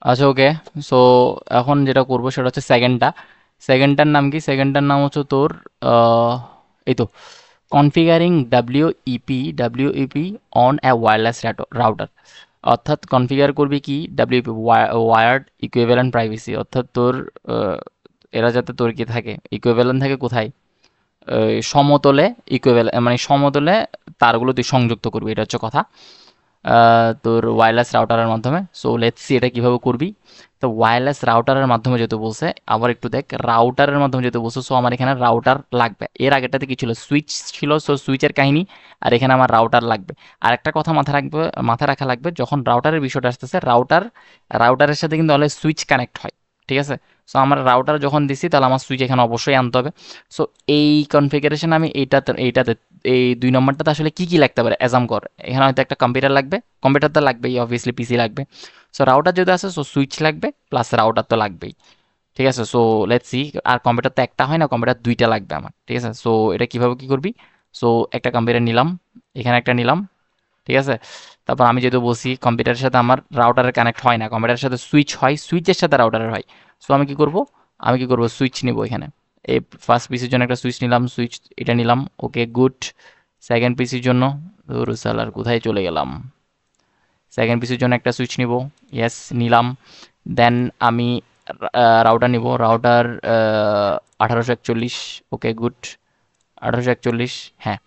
আচ্ছা ওকে। সো এখন যেটা করবো সেটা হচ্ছে সেকেন্ডটার নাম কি? সেকেন্ডটার নাম হচ্ছে তোর আহ, এই তো কনফিগারিং ডাব্লিউইপি অন এ ওয়্যারলেস রাউটার। অর্থাৎ কনফিগার করবি কি ডাব্লিউইপি ওয়ার্ড ইকুইভ্যালেন্ট প্রাইভেসি, অর্থাৎ তোর আহ, এরা যাতে তোর কি থাকে, ইকুইভ্যালেন্ট থাকে কোথায়? সমতলে ইকুইভ্যালেন্ট মানে সমতলে তারগুলো তুই সংযুক্ত করবি, এটা হচ্ছে কথা। তোর ওয়্যারলেস রাউটারের মাধ্যমে। সো লেটস সি এটা কিভাবে করবি। তো ওয়্যারলেস রাউটারের মাধ্যমে যেহেতু বলছে, আবার একটু দেখ, রাউটারের মাধ্যমে যেহেতু বলছে, সো আমার এখানে রাউটার লাগবে। এর আগেরটাতে কি ছিল? সুইচ ছিল, সো সুইচের কাহিনী। আর এখানে আমার রাউটার লাগবে। আর একটা কথা মাথায় রাখা লাগবে, যখন রাউটারের বিষয়টা আসতেছে, রাউটারের সাথে কিন্তু অলওয়েজ সুইচ কানেক্ট হয়। ঠিক আছে? সো আমার রাউটার যখন দিছি, তাহলে আমার সুইচ এখানে অবশ্যই আনতে হবে। সো এই কনফিগারেশন আমি এইটাতে এই ২ নম্বরটাতে আসলে কি, কি লাগতে পারে এজাম কর। এখানে হয়তো একটা কম্পিউটার লাগবে। কম্পিউটার তো লাগবেই, অবভিয়াসলি পিসি লাগবে। সো রাউটার যদি আছে, সো সুইচ লাগবে প্লাস রাউটার তো লাগবেই। ঠিক আছে? So let's see. আর কম্পিউটার তো একটা হয় না, কম্পিউটার ২ টা লাগবে আমার। ঠিক আছে? সো এটা কিভাবে কি করবি? সো একটা কম্পিউটার নিলাম, এখানে একটা নিলাম। ঠিক আছে? তারপর আমি যেহেতু বলছি কম্পিউটারের সাথে আমার রাউটারের কানেক্ট হয় না, কম্পিউটারের সাথে সুইচ হয়, সুইচের সাথে রাউটারের হয়। সো আমি কি করব সুইচ নিব এখানে। এই ফার্স্ট পিসির জন্য একটা সুইচ নিলাম, সুইচ এটা নিলাম। Okay good. সেকেন্ড পিসির জন্য, সালার কোথায় চলে গেলাম? সেকেন্ড পিসির জন্য একটা সুইচ নিব। ইয়েস, নিলাম। দেন আমি রাউটার নিব, রাউটার 1841। Okay good. 1841, হ্যাঁ।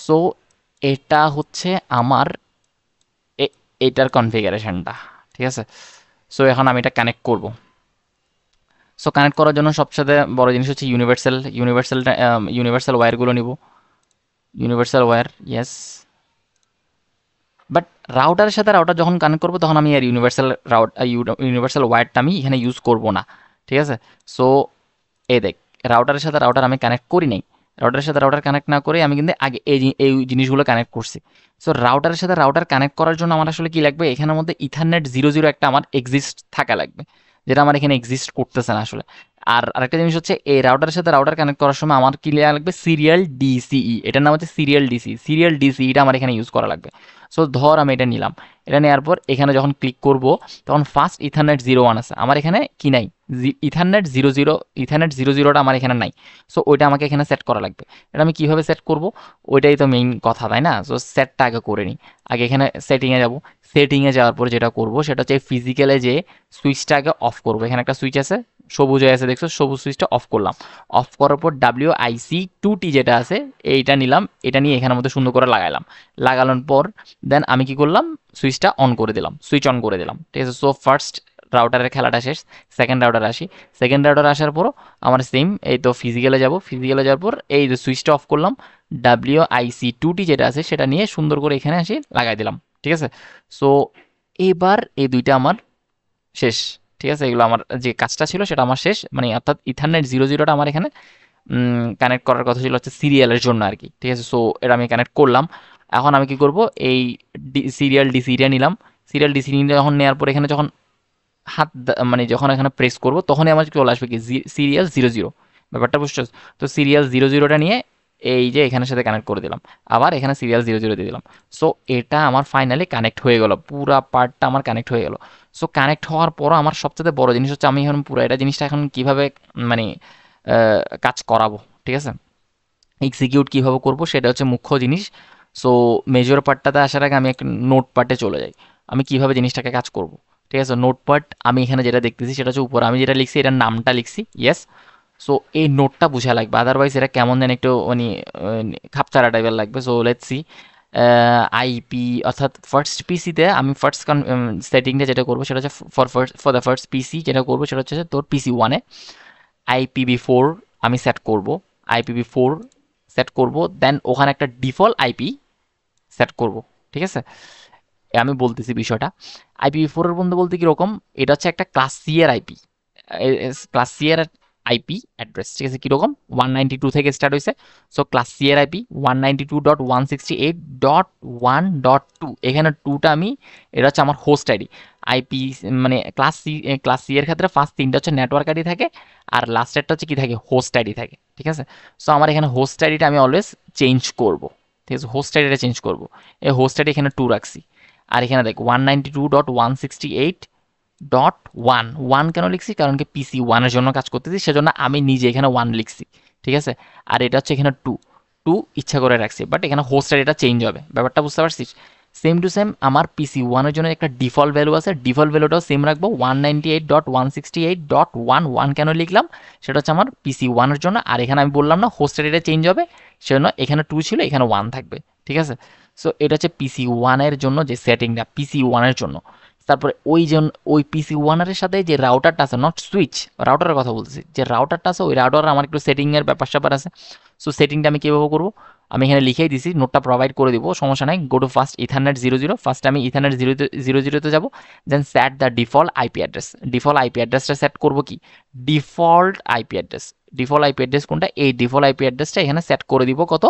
সো এটা হচ্ছে আমার এইটার কনফিগারেশনটা। ঠিক আছে? সো এখন আমি এটা কানেক্ট করব। সো কানেক্ট করার জন্য সবচেয়ে বড় জিনিস হচ্ছে ইউনিভার্সাল ওয়্যারগুলো নিব। Universal wire, yes. বাট রাউটারের সাথে রাউটার যখন কানেক্ট করবো, তখন আমি আর ইউনিভার্সাল ওয়্যারটা আমি এখানে ইউজ করব না। ঠিক আছে? সো এই দেখ, রাউটারের সাথে রাউটার আমি কানেক্ট করি নাই। রাউটারের সাথে রাউটার কানেক্ট না করে আমি কিন্তু আগে এই জিনিসগুলো কানেক্ট করছি। সো রাউটারের সাথে রাউটার কানেক্ট করার জন্য আমার আসলে কি লাগবে? এখানের মধ্যে ইথারনেট ০০ একটা আমার এক্সিস্ট থাকা লাগবে, যেটা আমার এখানে এক্সিস্ট করতেছে না আসলে। আর আরেকটা জিনিস হচ্ছে, এই রাউটারের সাথে রাউটার কানেক্ট করার সময় আমার কি লাগবে? সিরিয়াল ডিসিই, এটার নাম হচ্ছে সিরিয়াল ডিসিইটা আমার এখানে ইউজ করা লাগবে। সো ধর আমি এটা নিলাম। এটা নেওয়ার পর এখানে যখন ক্লিক করব, তখন ফার্স্ট ইথারনেট ০১ আছে আমার এখানে কি নাই? ইথারনেট ০০টা আমার এখানে নাই। সো ওইটা আমাকে এখানে সেট করা লাগবে। এটা আমি কিভাবে সেট করব? ওইটাই তো মেইন কথা, তাই না? সো সেটটা আগে করে নিই। আগে এখানে সেটিংয়ে যাব। সেটিংয়ে যাওয়ার পর যেটা করব সেটা হচ্ছে ফিজিক্যালে যে সুইচটা আগে অফ করব। এখানে একটা সুইচ আছে, সবুজ হয়ে আছে দেখছো, সবুজ সুইচটা অফ করলাম। অফ করার পর WIC2T যেটা আছে, এইটা নিলাম। এটা নিয়ে এখানের মধ্যে সুন্দর করে লাগাইলাম। লাগানোর পর দেন আমি কি করলাম? সুইচটা অন করে দিলাম, সুইচ অন করে দিলাম। ঠিক আছে? সো ফার্স্ট রাউটারের খেলাটা শেষ। সেকেন্ড রাউটার আসি। সেকেন্ড রাউটার আসার পরও আমার সেম, এই তো ফিজিক্যালে যাব। ফিজিক্যালে যাওয়ার পর এই যে সুইচটা অফ করলাম, WIC2T যেটা আছে সেটা নিয়ে সুন্দর করে এখানে আসি লাগাই দিলাম। ঠিক আছে? সো এবার এই দুইটা আমার শেষ। ঠিক আছে? এগুলো আমার যে কাজটা ছিল সেটা আমার শেষ, মানে অর্থাৎ ইথারনেট ০০টা আমার এখানে কানেক্ট করার কথা ছিল হচ্ছে সিরিয়ালের জন্য আর কি। ঠিক আছে? সো এটা আমি কানেক্ট করলাম। এখন আমি কি করব? এই সিরিয়াল ডিসিটা নিলাম। সিরিয়াল ডিসি নিয়ে যখন নেওয়ার পর এখানে যখন মানে যখন এখানে প্রেস করব, তখনই আমার চলে আসবে কি সিরিয়াল ০০। ব্যাপারটা বুঝছো? তো সিরিয়াল ০০টা নিয়ে এই যে এখানের সাথে কানেক্ট করে দিলাম। আবার এখানে সিরিয়াল ০০ দিয়ে দিলাম। সো এটা আমার ফাইনালি কানেক্ট হয়ে গেল, পুরা পার্টটা আমার কানেক্ট হয়ে গেল। সো কানেক্ট হওয়ার পরও আমার সবচেয়ে বড় জিনিস হচ্ছে, আমি এখন পুরো এটা জিনিসটা এখন কিভাবে মানে কাজ করাবো। ঠিক আছে? এক্সিকিউট কিভাবে করব সেটা হচ্ছে মুখ্য জিনিস। সো মেজর পার্টটাতে আসার আগে আমি একটা নোট পার্টে চলে যাই। আমি কিভাবে জিনিসটাকে কাজ করব। ঠিক আছে? নোট পার্ট আমি এখানে যেটা দেখতেছি সেটা হচ্ছে উপরে আমি যেটা লিখছি এটার নামটা লিখছি, ইয়েস। সো এই নোটটা বোঝা লাগবে, আদারওয়াইজ এটা কেমন যেন একটু মানে খাপছাড়া টাইপের লাগবে। So let's C. আইপি, অর্থাৎ ফার্স্ট পিসিতে আমি ফার্স্ট সেটিংটা যেটা করবো সেটা হচ্ছে ফর দ্য ফার্স্ট পিসি যেটা করবো সেটা হচ্ছে তোর পিসি 1-এ IPv4 আমি সেট করব। IPv4 সেট করব, দেন ওখানে একটা ডিফল্ট আইপি সেট করব। ঠিক আছে? আমি বলতেছি বিষয়টা। IPv4 এর বন্ধু বলতে কিরকম, এটা হচ্ছে একটা ক্লাস সি এর আইপি। ক্লাস সি এর আইপি অ্যাড্রেস। ঠিক আছে? কিরকম? 192 থেকে স্টার্ট হয়েছে। সো ক্লাস সি এর আইপি 192.168.1.2, এখানে টুটা আমি, এটা হচ্ছে আমার হোস্ট আইডি। আইপি মানে ক্লাস সি এর ক্ষেত্রে ফার্স্ট 3টা হচ্ছে নেটওয়ার্ক আইডি থাকে, আর লাস্টেরটা হচ্ছে কি থাকে? হোস্ট আইডি থাকে। ঠিক আছে? সো আমার এখানে হোস্ট আইডিটা আমি অলওয়েজ চেঞ্জ করব। ঠিক আছে? হোস্ট আইডিটা চেঞ্জ করব। এই হোস্ট আইডি এখানে 2 রাখছি। আর এখানে দেখ 192.168 ডট ওয়ান। ওয়ান কেন লিখছি? কারণ কি পিসি ওয়ানের জন্য কাজ করতেছি, সেজন্য আমি নিজে এখানে ওয়ান লিখছি, ঠিক আছে। আর এটা হচ্ছে এখানে টু, টু ইচ্ছা করে রাখছি, বাট এখানে হোস্টের এটা চেঞ্জ হবে, ব্যাপারটা বুঝতে পারছিস? সেম টু সেম আমার পিসি ওয়ানের জন্য একটা ডিফল্ট ভ্যালু আছে, ডিফল্ট ভ্যালুটাও সেম রাখবো 198.168.111। কেন লিখলাম? সেটা হচ্ছে আমার পিসি ওয়ানের জন্য। আর এখানে আমি বললাম না হোস্টের এটা চেঞ্জ হবে, সেজন্য এখানে টু ছিল, এখানে ওয়ান থাকবে, ঠিক আছে। সো এটা হচ্ছে পিসি ওয়ানের জন্য যে সেটিংটা, পিসি ওয়ানের জন্য। তারপরে ওই পিসি ওয়ানারের সাথে যে রাউটারটা আছে, নট সুইচ, রাউটারের কথা বলতেছি, যে রাউটারটা আছে ওই রাউটার আমার একটু সেটিংয়ের ব্যাপার স্যাপার আছে। সো সেটিংটা আমি কীভাবে করবো? আমি এখানে লিখেই দিছি, নোটটা প্রোভাইড করে দিব, সমস্যা নাই। Go to first ethernet 00, first আমি ইথারনেট 00 যাবো, then set the default IP address. Default IP অ্যাড্রেসটা সেট করবো কি? Default IP address. Default IP address কোনটা? এই ডিফল্ট আইপি অ্যাড্রেসটা এখানে সেট করে দিব। কত?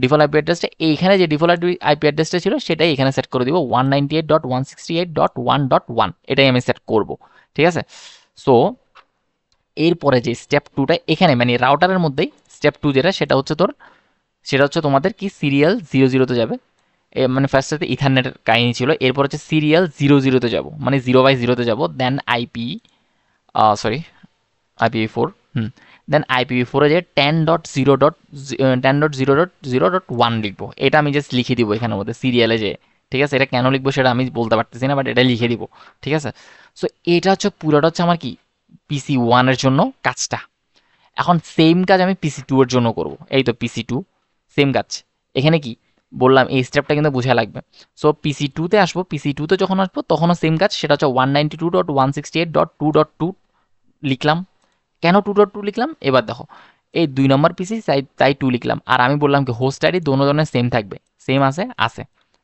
ডিফল্ট আইপি অ্যাড্রেসটা এইখানে যে ডিফল্ট আইপি অ্যাড্রেসটা ছিল সেটাই এখানে সেট করে দিব 198.168.1.1, এটাই আমি সেট করব, ঠিক আছে। সো এরপরে যে স্টেপ টুটা এখানে মানে রাউটারের মধ্যেই স্টেপ টু যেটা, সেটা হচ্ছে তোমাদের কি সিরিয়াল 00-তে যাবে। মানে ফার্স্টে ইথারনেটের কাহিনী ছিল, এরপর হচ্ছে সিরিয়াল 00-তে যাব, মানে 0/0-তে যাব, দেন আইপি সরি IPv4, দেন IPv4 এ যে 10.0.1 লিখবো, এটা আমি জাস্ট লিখে দিব এখানের মধ্যে সিরিয়ালে যে, ঠিক আছে। এটা কেন লিখবো সেটা আমি বলতে পারতেছি না, বাট এটা লিখে দিব, ঠিক আছে। সো এটা হচ্ছে পুরোটা হচ্ছে আমার কি পিসি ওয়ানের জন্য কাজটা। এখন সেম কাজ আমি পিসি টু এর জন্য করব। এই তো পিসি টু, সেম কাজ। এখানে কি বললাম, এই স্টেপটা কিন্তু বোঝা লাগবে। সো পিসি টুতে আসবো, পিসি টুতে যখন আসবো তখনও সেম কাজ, সেটা হচ্ছে 192.168.2.2 লিখলাম। কেন 2.2 লিখলাম? এবার দেখো, এই 2 নম্বর পিসি তাই 2 লিখলাম। আর আমি বললাম কি হোস্ট আইডি দোনো জনের সেম থাকবে, সেম আছে, আছে,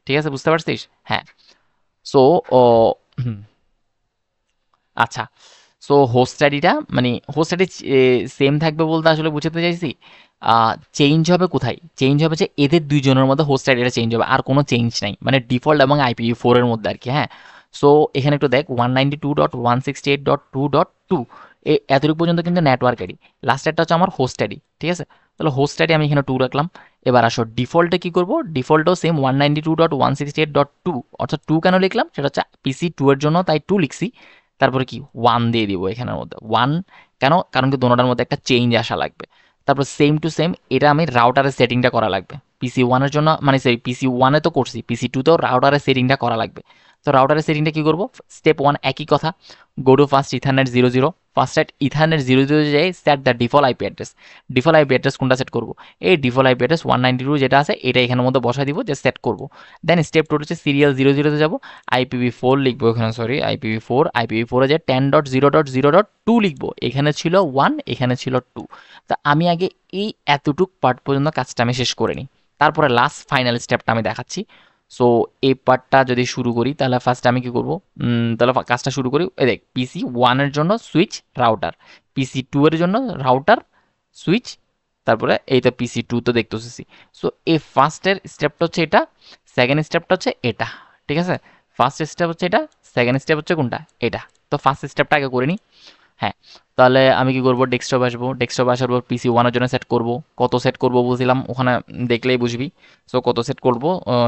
ঠিক আছে, বুঝতে পারছিস? হ্যাঁ। সো ও হুম, আচ্ছা। সো হোস্ট আইডিটা মানে হোস্ট আইডি সেম থাকবে বলতে আসলে বুঝতে চাইছি চেঞ্জ হবে কোথায়? চেঞ্জ হবে যে এদের দুইজনের মধ্যে হোস্ট আইডিটা চেঞ্জ হবে, আর কোনো চেঞ্জ নাই, মানে ডিফল্ট এবং IPv4 এর মধ্যে আর কি। হ্যাঁ। সো এখানে একটু দেখ 192.168.2.2, এতটুকু পর্যন্ত কিন্তু নেটওয়ার্ক আইডি, লাস্টেরটা হচ্ছে আমার হোস্ট আইডি, ঠিক আছে। তাহলে হোস্ট আইডি আমি এখানে 2 রাখলাম। এবার আসো ডিফল্টে কি করবো? ডিফল্টও সেম 192.168.2, অর্থাৎ 2 কেন লিখলাম? সেটা হচ্ছে পিসি টু এর জন্য, তাই 2 লিখছি। তারপরে কি ওয়ান দিয়ে দিব এখানের মধ্যে, ওয়ান কেন? কারণ কি দোনোটার মধ্যে একটা চেঞ্জ আসা লাগবে। তারপর সেম টু সেম এটা আমি রাউটারের সেটিংটা করা লাগবে পিসি ওয়ানের জন্য, মানে সরি পিসি ওয়ানে তো করছি, পিসি টুতেও রাউটারের সেটিংটা করা লাগবে। তো রাউটারের সেটিংটা কি করবো? স্টেপ ওয়ান একই কথা, গো to first ethernet 00, first at ethernet 00 যাই, set the default IP address. Default IP address কোনটা সেট করবো? এই ডিফল্ট আইপি অ্যাড্রেস 192 যেটা আছে এটা এখানের মধ্যে বসাই দিব, যে সেট করবো। দেন স্টেপ টু হচ্ছে সিরিয়াল 00-তে যাবো, IPv4 লিখবো এখানে, সরি IPv4 এ যে 10.0.0.2 লিখবো, এখানে ছিল 1, এখানে ছিল 2। তা আমি আগে এই এতটুক পার্ট পর্যন্ত কাজটা আমি শেষ করে নিই, তারপরে লাস্ট ফাইনাল স্টেপটা আমি দেখাচ্ছি। সো এই পার্টটা যদি শুরু করি তাহলে ফার্স্ট আমি কি করবো? তাহলে কাজটা শুরু করি। এই দেখ পিসি ওয়ানের জন্য সুইচ রাউটার, পিসি টু এর জন্য রাউটার সুইচ, তারপরে এই তো পিসি টু তো দেখতেছি। সো এই ফার্স্টের স্টেপটা হচ্ছে এটা, সেকেন্ড স্টেপটা হচ্ছে এটা, ঠিক আছে। ফার্স্ট স্টেপ হচ্ছে এটা, সেকেন্ড স্টেপ হচ্ছে কোনটা? এটা। তো ফার্স্ট স্টেপটা আগে করে নিই। হ্যাঁ। তাহলে আমি কি করবো? ডেস্কটপে আসবো, ডেস্কটপে আসার পর পিসি ওয়ানের জন্য সেট করব। কত সেট করব বলছিলাম ওখানে দেখলেই বুঝবি। সো কত সেট করব?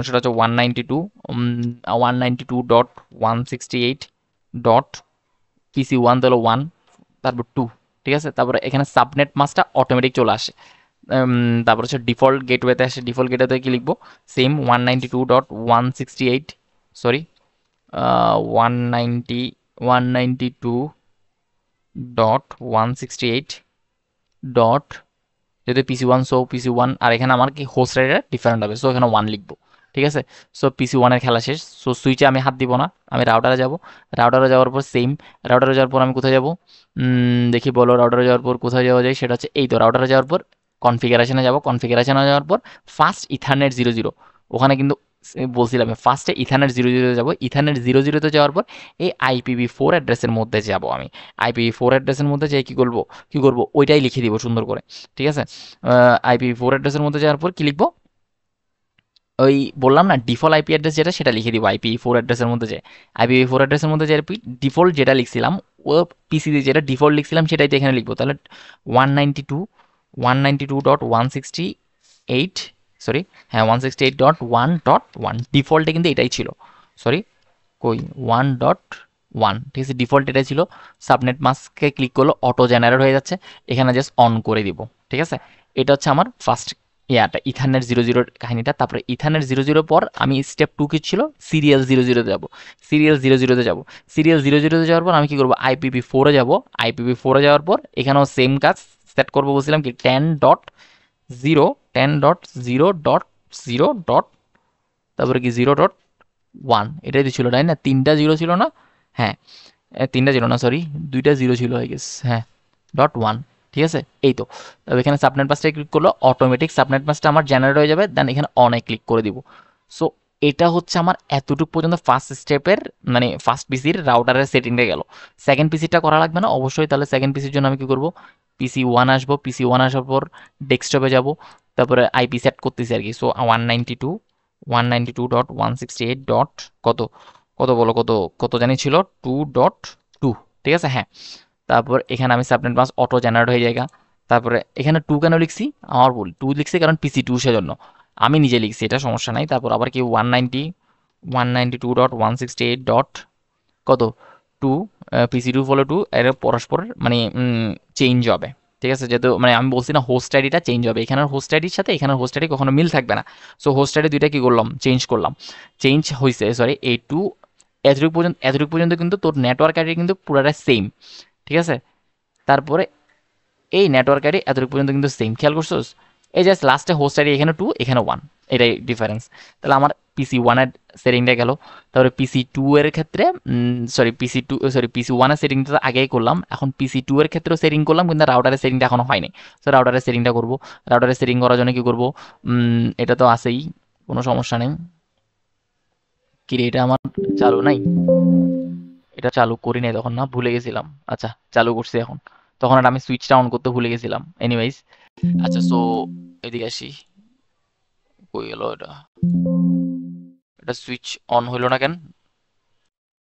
সেটা হচ্ছে 192.168.ডট পিসি ওয়ান, তাহলে ওয়ান, তারপর টু, ঠিক আছে। তারপরে এখানে সাবনেট মাসটা অটোমেটিক চলে আসে। তারপর হচ্ছে ডিফল্ট গেটওয়েতে আসে, ডিফল্ট গেটওয়েতে কি লিখবো? সেম 192.168, সরি 192.168 ডট, যেহেতু পিসি ওয়ান, সো পিসি ওয়ান, আর এখানে আমার কি হোস্ট রাইডার ডিফারেন্ট হবে, সো এখানে ওয়ান লিখবো, ঠিক আছে। সো পিসি ওয়ানের খেলা শেষ। সো সুইচে আমি হাত দিব না, আমি রাউটারে যাব। রাউটারে যাওয়ার পর সেম, রাউটারে যাওয়ার পর আমি কোথায় যাব? দেখি বলো, রাউটারে যাওয়ার পর কোথায় যাওয়া যায়? সেটা হচ্ছে এই তো রাউটারে যাওয়ার পর কনফিগারেশনে যাব, কনফিগারেশনে যাওয়ার পর ফার্স্ট ইথারনেট 00, ওখানে কিন্তু বলছিলাম ফার্স্টে ইথারনেট 00-তে যাবো। ইথারনেট 00-তে যাওয়ার পর এই IPv4 অ্যাড্রেসের মধ্যে যাব আমি। IPv4 অ্যাড্রেসের মধ্যে যাই কি করবো ওইটাই লিখে দিব সুন্দর করে, ঠিক আছে। IPv4 অ্যাড্রেসের মধ্যে যাওয়ার পর কি লিখবো? ওই বললাম না ডিফল্ট আইপি অ্যাড্রেস যেটা, সেটা লিখে দিব IPv4 অ্যাড্রেসের মধ্যে যে, IPv4 অ্যাড্রেসের মধ্যে যে ডিফল্ট যেটা লিখছিলাম, ও পিসিতে যেটা ডিফল্ট লিখছিলাম সেটাই তো এখানে লিখবো। তাহলে 192.168, সরি হ্যাঁ 168.1.1, ডিফল্টে কিন্তু এটাই ছিল, সরি কই 1. 1, ঠিক আছে, ডিফল্ট এটাই ছিল। সাবনেট মাস্কে ক্লিক করলে অটো জেনারেট হয়ে যাচ্ছে, এখানে জাস্ট অন করে দিব, ঠিক আছে। এটা হচ্ছে আমার ফার্স্ট ইয়াটা ইথারনেট 00 কাহিনীটা। তারপরে ইথারনেট 00 পর আমি স্টেপ 2 কি ছিল, সিরিয়াল 00-তে যাব, সিরিয়াল 00-তে যাব, সিরিয়াল 00-তে যাওয়ার পর আমি কি করব, IPv4-এ যাব, IPv4-এ যাওয়ার পর এখানেও সেম কাজ সেট করবো, বলছিলাম কি 10.0 10.0.0 ডট, তারপরে কি 0.1, এটাই তো ছিল তাই না, 3টা জিরো ছিল না, হ্যাঁ 3টা জিরো না সরি 2টা জিরো ছিল আই গেস, হ্যাঁ .1, ঠিক আছে। এই তো, তবে এখানে সাবনেট মাস্টারে ক্লিক করলে অটোমেটিক সাবনেট মাস্টার আমার জেনারেট হয়ে যাবে, দেন এখানে অনে ক্লিক করে দিব। সো এটা হচ্ছে আমার এতটুকু পর্যন্ত ফার্স্ট স্টেপের, মানে ফার্স্ট পিসির রাউটারের সেটিংটা গেল। সেকেন্ড পিসিটা করা লাগবে না অবশ্যই, তাহলে সেকেন্ড পিসির জন্য আমি কি করব, PC1 আসবো, PC1 আসার পর ডেস্কটপে যাব, তারপরে আইপি সেট করতেছি আর কি। সো 192.168 ডট কত, কত বলো, কত কত জানি ছিল 2.2, ঠিক আছে, হ্যাঁ। তারপর এখানে আমি সাবনেট মাস্ক অটো জেনারেট হয়ে যায়গা। তারপরে এখানে 2 কেন লিখছি, আমার ভুল, 2 লিখছি কারণ PC2 সেজন্য, আমি নিজে লিখছি, এটা সমস্যা নাই। তারপর আবার কি 192.168 ডট কত 2, PC2 ফলো 2, এর পরস্পর মানে চেঞ্জ হবে, ঠিক আছে। যেহেতু মানে আমি বলছি না হোস্ট আইডিটা চেঞ্জ হবে, এখানের হোস্ট আইডির সাথে এখানের হোস্ট আইডি কখনো মিল থাকবে না। সো হোস্ট আইডি দুইটা কি করলাম, চেঞ্জ করলাম, চেঞ্জ হয়েছে, সরি A2 এতটুকু পর্যন্ত কিন্তু তোর নেটওয়ার্ক আইডি কিন্তু পুরাটা সেম, ঠিক আছে। তারপরে এই নেটওয়ার্ক আইডি এতটুকু পর্যন্ত কিন্তু সেম, খেয়াল করছোস, এই জাস্ট লাস্টে হোস্ট আইডি এখানে 2 এখানে 1, এটাই ডিফারেন্স। তাহলে আমার PC1 এর সেটিংটা গেল। তারপরে PC2 এর ক্ষেত্রে PC1 এর সেটিংটা তো আগেই করলাম, এখন PC2 এর ক্ষেত্রেও সেটিং করলাম, কিন্তু রাউটারের সেটিংটা এখনো হয়নি। তো রাউটারের সেটিংটা করব, রাউটারের সেটিং করার জন্য কি করব, এটা তো আছেই, কোনো সমস্যা নেই। কি রে, এটা আমার চালু নাই, এটা চালু করি নাই তখন, না ভুলে গেছিলাম, আচ্ছা চালু করছি এখন, তখন আর আমি সুইচটা অন করতে ভুলে গেছিলাম, এনিওয়েজ। আচ্ছা সো এদিকে আসি, কই গেল এটা, এটা সুইচ অন হইলো না কেন,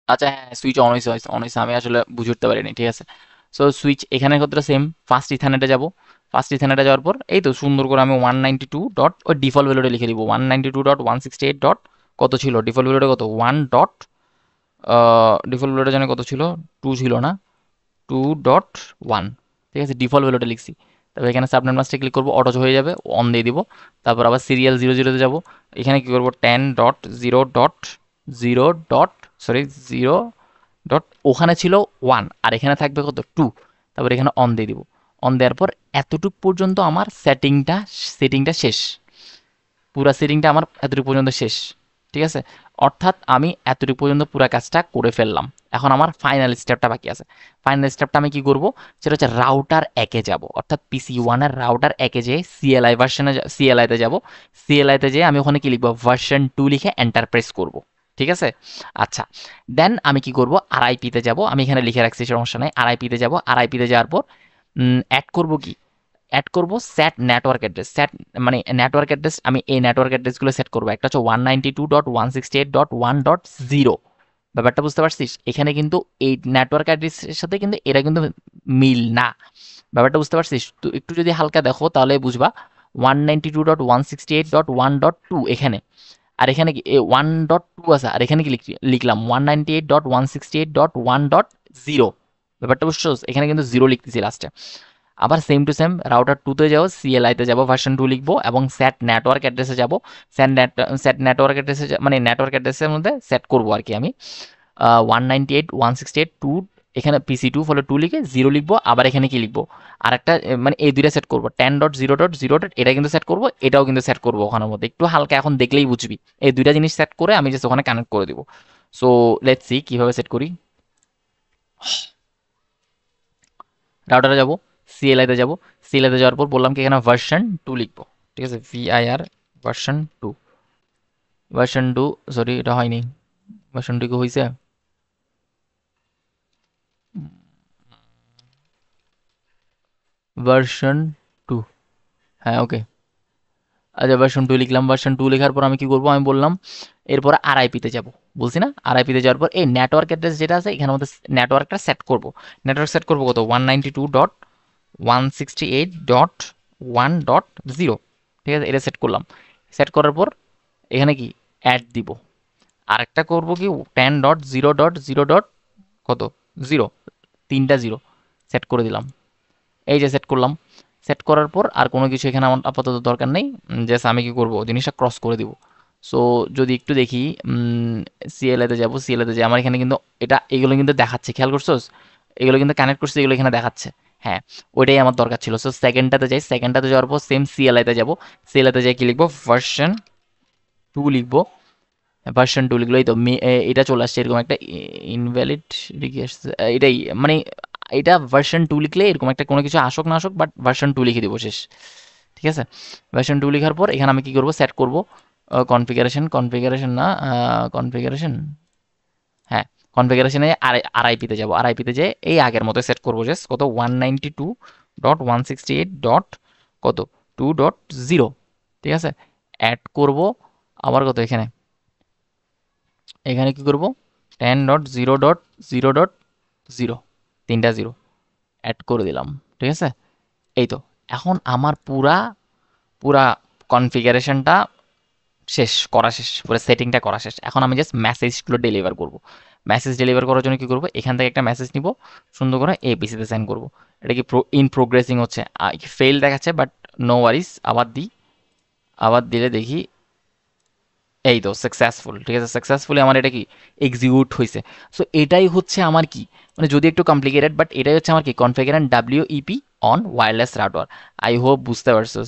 আচ্ছা হ্যাঁ সুইচ অন হয়েছে, অন হয়েছে, আমি আসলে বুঝে উঠতে পারিনি, ঠিক আছে। সো সুইচ এখানের ক্ষেত্রে সেম, ফার্স্ট ইথারনেটে যাব, ফার্স্ট ইথারনেটে যাওয়ার পর এই তো সুন্দর করে আমি 192 ডট ওই ডিফল্ট ভ্যালুটা লিখে দিব, 192.168 ডট কত ছিল, ডিফল্ট ভ্যালুটা কত 1 ডট, ডিফল্ট ভ্যালুটা জানে কত ছিল, 2 ছিল না, 2.1, ঠিক আছে, ডিফল্ট ভ্যালুটা লিখছি। তারপর এখানে সাবনেট মাস্কে ক্লিক করবো, অটো হয়ে যাবে, অন দিয়ে দিব। তারপর আবার সিরিয়াল 00-তে যাব, এখানে কি করবো 10.0.0 সরি 0 ওখানে ছিল 1 আর এখানে থাকবে কত 2, তারপর এখানে অন দিয়ে দিব। অন দেওয়ার পর এতটুক পর্যন্ত আমার সেটিংটা শেষ, পুরা সেটিংটা আমার এতটুকু পর্যন্ত শেষ, ঠিক আছে। অর্থাৎ আমি এতটুকু পর্যন্ত পুরা কাজটা করে ফেললাম। এখন আমার ফাইনাল স্টেপটা বাকি আছে। ফাইনাল স্টেপটা আমি কি করব, সেটা হচ্ছে রাউটার একে যাব, অর্থাৎ PC1 এর রাউটার একে যেয়ে CLI ভার্সনে CLI-তে যাব, CLI-তে যেয়ে আমি ওখানে কি লিখবো, ভার্সন 2 লিখে এন্টার প্রেস করব, ঠিক আছে। আচ্ছা, দেন আমি কি করব, RIP-তে যাব, আমি এখানে লিখে রাখছি সমস্যা নাই, RIP-তে যাব, RIP-তে যাওয়ার পর অ্যাড করব কি, অ্যাড করব সেট নেটওয়ার্ক অ্যাড্রেস, সেট মানে নেটওয়ার্ক অ্যাড্রেস, আমি এই নেটওয়ার্ক অ্যাড্রেসগুলো সেট করবো। একটা হচ্ছে 192.168.1.0, ব্যাপারটা বুঝতে পারছিস, এখানে কিন্তু এই নেটওয়ার্ক অ্যাড্রেসের সাথে কিন্তু এরা কিন্তু মিল না, ব্যাপারটা বুঝতে পারছিস তো, একটু যদি হালকা দেখো তাহলে বুঝবা। 192.168.1.2 এখানে, আর এখানে কি 1.2 আছে, আর এখানে কি লিখলাম 198.168.1.0, ব্যাপারটা বুঝছো, এখানে কিন্তু জিরো লিখতেছি লাস্টে। আবার সেম টু সেম রাউটার 2-তে যাবো, CLI-তে যাবো, ভার্সন 2 লিখবো এবং সেট নেটওয়ার্ক অ্যাড্রেসে যাবো, সেট নেটওয়ার্ক অ্যাড্রেসে মানে নেটওয়ার্ক অ্যাড্রেসের মধ্যে সেট করবো আর কি আমি 198.168.2, এখানে PC2 ফলো 2 লিখে 0 লিখবো, আবার এখানে কি লিখবো আর একটা মানে এই দুইটা সেট করবো 10.0.0. এটা কিন্তু সেট করবো, এটাও কিন্তু সেট করবো ওখানের মধ্যে, একটু হালকা এখন দেখলেই বুঝবি। এই দুইটা জিনিস সেট করে আমি জাস্ট ওখানে কানেক্ট করে দিব। সো লেটস সি কিভাবে সেট করি। রাউটারে যাব, CLI-তে যাব, CLI-তে যাওয়ার পর বললাম কি এখানে ভার্সন 2 লিখবো, ঠিক আছে, VIR ভার্সন 2, ভার্সন 2 সরি এটা হয়নি, ভার্সন 2 কি হয়েছে, ভার্সন 2, হ্যাঁ ওকে। আচ্ছা ভার্সন 2 লিখলাম, ভার্সন 2 লেখার পর আমি কি করবো, আমি বললাম এরপর RIP-তে যাব, বলছি না, RIP-তে যাওয়ার পর এই নেটওয়ার্ক অ্যাড্রেস যেটা আছে এখানের মধ্যে নেটওয়ার্কটা সেট করব। নেটওয়ার্ক সেট করবো কত 192.168.1.0, ঠিক আছে, এটা সেট করলাম। সেট করার পর এখানে কি অ্যাড দিব, আরেকটা করব কি 10.0.0. কত 0, 3টা 0 সেট করে দিলাম। এই যে সেট করলাম। সেট করার পর আর কোনো কিছু এখানে আমার আপাতত দরকার নেই। জাস্ট আমি কি করব, জিনিসটা ক্রস করে দিব। সো যদি একটু দেখি, সিএলএতে যাব, সিএলএতে যে আমার এখানে কিন্তু এগুলো কিন্তু দেখাচ্ছে, খেয়াল করছোস? এগুলো কিন্তু কানেক্ট করছে, এগুলো এখানে দেখাচ্ছে। হ্যাঁ, ওইটাই আমার দরকার ছিল। সো সেকেন্ডটাতে যাই, সেকেন্ডটাতে যাওয়ার পর সেম সিএলআইতে যাব। সিএলআইতে যাই কি লিখবো, ভার্সন 2 লিখবো। ভার্সন 2 লিখলো, এই তো এটা চলে আসছে এরকম একটা ইনভ্যালিড রিকোয়েস্ট। এটাই মানে, এটা ভার্সন 2 লিখলে এরকম একটা কোনো কিছু আসুক না আসুক, বাট ভার্সন 2 লিখে দিব শেষ। ঠিক আছে, ভার্সন 2 লেখার পর এখানে আমি কি করব, সেট করব কনফিগারেশন না, কনফিগারেশন, হ্যাঁ, কনফিগারেশনে আরআইপিতে যাব। আরআইপিতে যে এই আগের মতো সেট করবো, জাস্ট কত 192.168. কত 2.0। ঠিক আছে, অ্যাড করব আবার কত এখানে, এখানে কি করব 10.0.0.0, 3টা 0 অ্যাড করে দিলাম। ঠিক আছে, এই তো এখন আমার পুরা পুরা কনফিগারেশনটা শেষ করা, শেষ পুরো সেটিংটা করা শেষ। এখন আমি জাস্ট মেসেজগুলো ডেলিভার করব। মেসেজ ডেলিভার করার জন্য কি করব, এখান থেকে একটা মেসেজ নিব, সুন্দর করে এপিসিতে সেন্ড করব। এটা কি ইন প্রোগ্রেসিং হচ্ছে, ফেল দেখাচ্ছে, বাট নো ওয়ারিস। আবার দিই, আবার দিলে দেখি, এই তো সাকসেসফুল। ঠিক আছে, সাকসেসফুলি আমার এটা কি এক্সিকিউট হয়েছে। সো এটাই হচ্ছে আমার কি, মানে যদি একটু কমপ্লিকেটেড, বাট এটাই হচ্ছে আমার কি configure ডাব্লিউইপি on wireless router. I hope বুঝতে পারছো।